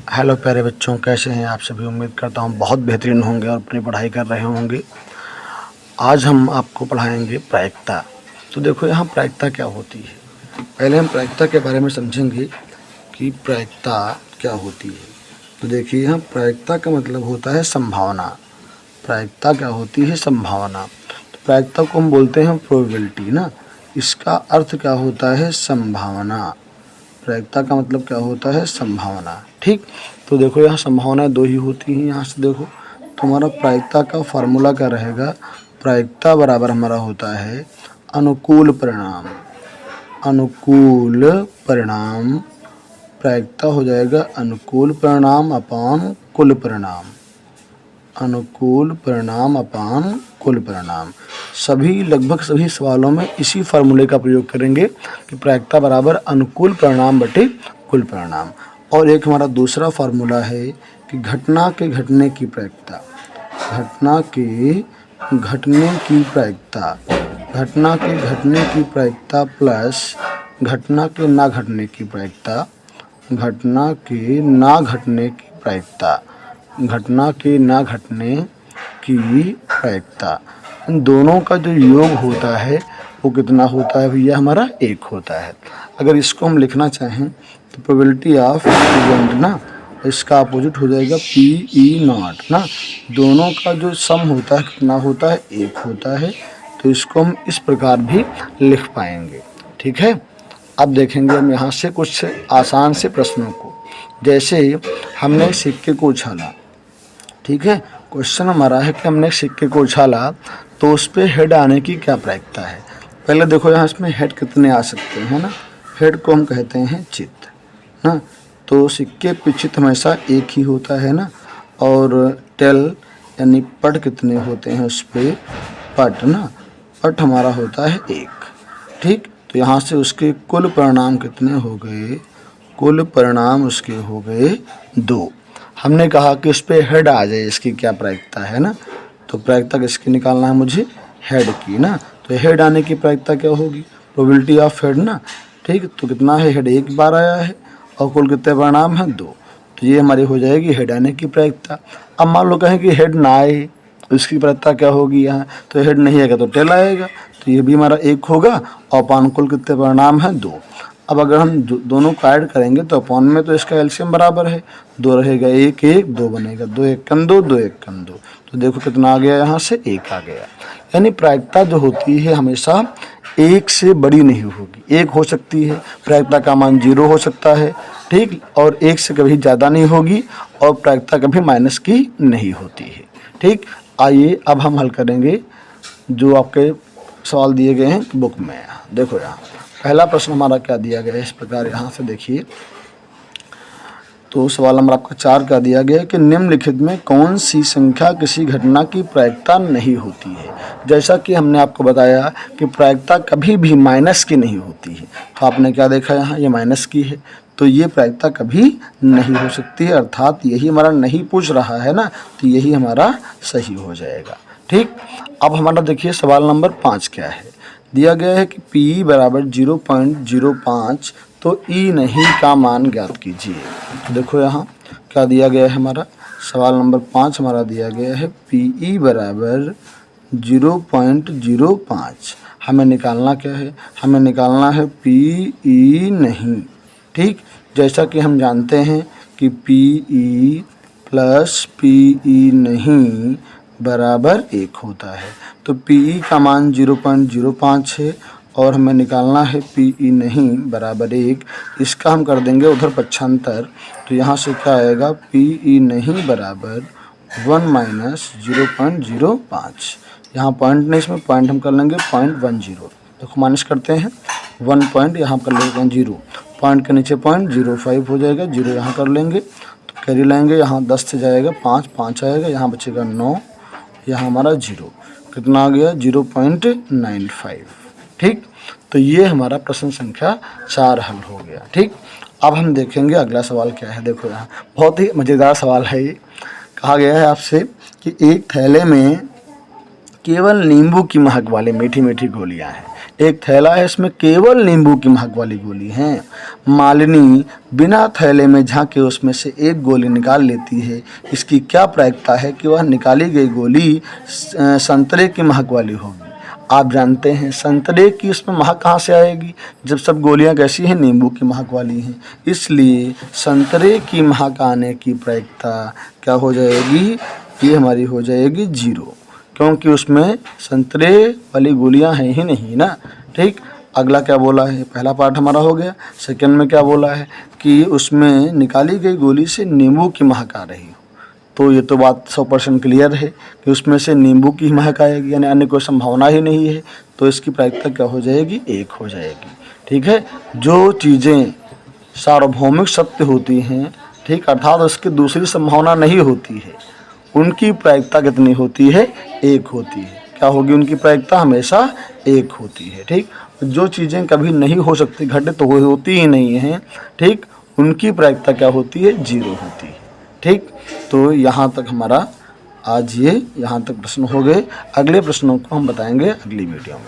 Hello प्यारे बच्चों, कैसे हैं आप सभी। उम्मीद करता हूँ बहुत बेहतरीन होंगे और अपनी पढ़ाई कर रहे होंगे। आज हम आपको पढ़ाएंगे प्रायिकता। तो देखो यहाँ प्रायिकता क्या होती है। पहले हम प्रायिकता के बारे में समझेंगे कि प्रायिकता क्या होती है। तो देखिए यहाँ प्रायिकता का मतलब होता है संभावना। प्रायिकता क्या होती है? संभावना। तो प्रायिकता को हम बोलते हैं प्रोबेबिलिटी ना। इसका अर्थ क्या होता है? संभावना। प्रायिकता का मतलब क्या होता है? संभावना। ठीक, तो देखो यहाँ संभावनाएं दो ही होती हैं। यहाँ से देखो तुम्हारा प्रायिकता का फार्मूला क्या रहेगा। प्रायिकता बराबर हमारा होता है अनुकूल परिणाम। अनुकूल परिणाम प्रायिकता हो जाएगा अनुकूल परिणाम अपान कुल परिणाम। अनुकूल परिणाम अपान कुल परिणाम। सभी लगभग सभी सवालों में इसी फार्मूले का प्रयोग करेंगे कि प्रायिकता बराबर अनुकूल परिणाम बटे कुल परिणाम। और एक हमारा दूसरा फार्मूला है कि घटना के घटने की प्रायिकता। घटना के घटने की प्रायिकता। घटना के घटने की प्रायिकता प्लस घटना के ना घटने की प्रायिकता। घटना के ना घटने की प्रायिकता। घटना के ना घटने की प्रायिकता। इन दोनों का जो योग होता है वो कितना होता है भैया? हमारा 1 होता है। अगर इसको हम लिखना चाहें तो प्रोबेबिलिटी ऑफ इवेंट ना, इसका अपोजिट हो जाएगा PE0 ना। दोनों का जो सम होता है कितना होता है? 1 होता है। तो इसको हम इस प्रकार भी लिख पाएंगे। ठीक है, अब देखेंगे हम यहाँ से कुछ आसान से प्रश्नों को। जैसे हमने सिक्के को उछाला। ठीक है, क्वेश्चन हमारा है कि हमने सिक्के को उछाला तो उस पर हेड आने की क्या प्रायिकता है। पहले देखो यहाँ इसमें हेड कितने आ सकते हैं ना। हेड को हम कहते हैं चित्त ना। तो सिक्के पे चित्त हमेशा 1 ही होता है ना। और टेल यानी पट कितने होते हैं उस पर? पट ना, पट हमारा होता है 1। ठीक, तो यहाँ से उसके कुल परिणाम कितने हो गए? कुल परिणाम उसके हो गए 2। हमने कहा कि उस पर हेड आ जाए, इसकी क्या प्रायिकता है ना। तो प्रायिकता किसकी निकालना है मुझे? हेड की ना। तो हेड आने की प्रायिकता क्या होगी? प्रोबेबिलिटी ऑफ हेड ना। ठीक, तो कितना है? हेड 1 बार आया है और कुल कितने परिणाम हैं? 2। तो ये हमारी हो जाएगी हेड आने की प्रायिकता। अब मान लो कहें कि हेड ना आए तो इसकी प्रायिकता क्या होगी यहाँ? तो हेड नहीं आएगा तो टेल आएगा, तो ये भी हमारा 1 होगा और अपान कुल कितने परिणाम हैं? 2। अब अगर हम दोनों को ऐड करेंगे तो अपॉन में तो इसका एलसीएम बराबर है, 2 रहेगा 1 1, 2 बनेगा, 2 1 कम 2, 2 1 कम 2। तो देखो कितना आ गया? यहाँ से 1 आ गया। यानी प्रायिकता जो होती है हमेशा 1 से बड़ी नहीं होगी। 1 हो सकती है, प्रायिकता का मान 0 हो सकता है। ठीक, और 1 से कभी ज़्यादा नहीं होगी और प्रायिकता कभी माइनस की नहीं होती है। ठीक, आइए अब हम हल करेंगे जो आपके सवाल दिए गए हैं बुक में। देखो यहाँ पहला प्रश्न हमारा क्या दिया गया है इस प्रकार, यहाँ से देखिए। तो सवाल नंबर आपका 4 का दिया गया है कि निम्नलिखित में कौन सी संख्या किसी घटना की प्रायिकता नहीं होती है। जैसा कि हमने आपको बताया कि प्रायिकता कभी भी माइनस की नहीं होती है। तो आपने क्या देखा यहाँ? ये माइनस की है, तो ये प्रायिकता कभी नहीं हो सकती है। अर्थात यही हमारा नहीं पूछ रहा है ना, तो यही हमारा सही हो जाएगा। ठीक, अब हमारा देखिए सवाल नंबर 5 क्या है। दिया गया है कि PE बराबर 0.05, तो E नहीं का मान ज्ञात कीजिए। देखो यहाँ क्या दिया गया है हमारा। सवाल नंबर 5 हमारा दिया गया है PE बराबर 0.05। हमें निकालना क्या है? हमें निकालना है PE नहीं। ठीक, जैसा कि हम जानते हैं कि PE प्लस PE नहीं बराबर 1 होता है। तो PE का मान 0.05 है और हमें निकालना है PE नहीं बराबर 1। इसका हम कर देंगे उधर पक्षांतर, तो यहाँ से क्या आएगा? PE नहीं बराबर 1 माइनस 0.05। यहाँ पॉइंट नहीं, इसमें पॉइंट हम कर लेंगे 0.10। देखो माइनस करते हैं 1 पॉइंट, यहाँ कर लेंगे 0 पॉइंट के नीचे 0.05 हो जाएगा। 0 यहाँ कर लेंगे तो कैरी लाएंगे, यहाँ 10 से जाएगा 5, 5 आएगा, यहाँ बचेगा 9, यहाँ हमारा 0 कितना आ गया? 0.95। ठीक, तो ये हमारा प्रश्न संख्या 4 हल हो गया। ठीक, अब हम देखेंगे अगला सवाल क्या है। देखो यहाँ बहुत ही मज़ेदार सवाल है ये। कहा गया है आपसे कि एक थैले में केवल नींबू की महक वाली मीठी मीठी गोलियां हैं। एक थैला है, इसमें केवल नींबू की महक वाली गोली है। मालिनी बिना थैले में झांके उसमें से एक गोली निकाल लेती है। इसकी क्या प्रायिकता है कि वह निकाली गई गोली संतरे की महक वाली होगी। आप जानते हैं संतरे की उसमें महक कहाँ से आएगी, जब सब गोलियां कैसी हैं, नींबू की महक वाली हैं। इसलिए संतरे की महक आने की प्रायिकता क्या हो जाएगी, ये हमारी हो जाएगी 0, क्योंकि उसमें संतरे वाली गोलियां हैं ही नहीं ना। ठीक, अगला क्या बोला है, पहला पार्ट हमारा हो गया। सेकंड में क्या बोला है कि उसमें निकाली गई गोली से नींबू की महक आ रही हो। तो ये तो बात 100% क्लियर है कि उसमें से नींबू की महक आएगी, यानी अन्य कोई संभावना ही नहीं है। तो इसकी प्रायिकता क्या हो जाएगी, 1 हो जाएगी। ठीक है, जो चीज़ें सार्वभौमिक सत्य होती हैं, ठीक, अर्थात उसकी दूसरी संभावना नहीं होती है, उनकी प्रायिकता कितनी होती है, 1 होती है। क्या होगी, उनकी प्रायिकता हमेशा 1 होती है। ठीक, जो चीज़ें कभी नहीं हो सकती, घटित तो होती ही नहीं हैं, ठीक, उनकी प्रायिकता क्या होती है, 0 होती है। ठीक, तो यहाँ तक हमारा आज यहाँ तक प्रश्न हो गए। अगले प्रश्नों को हम बताएंगे अगली वीडियो में।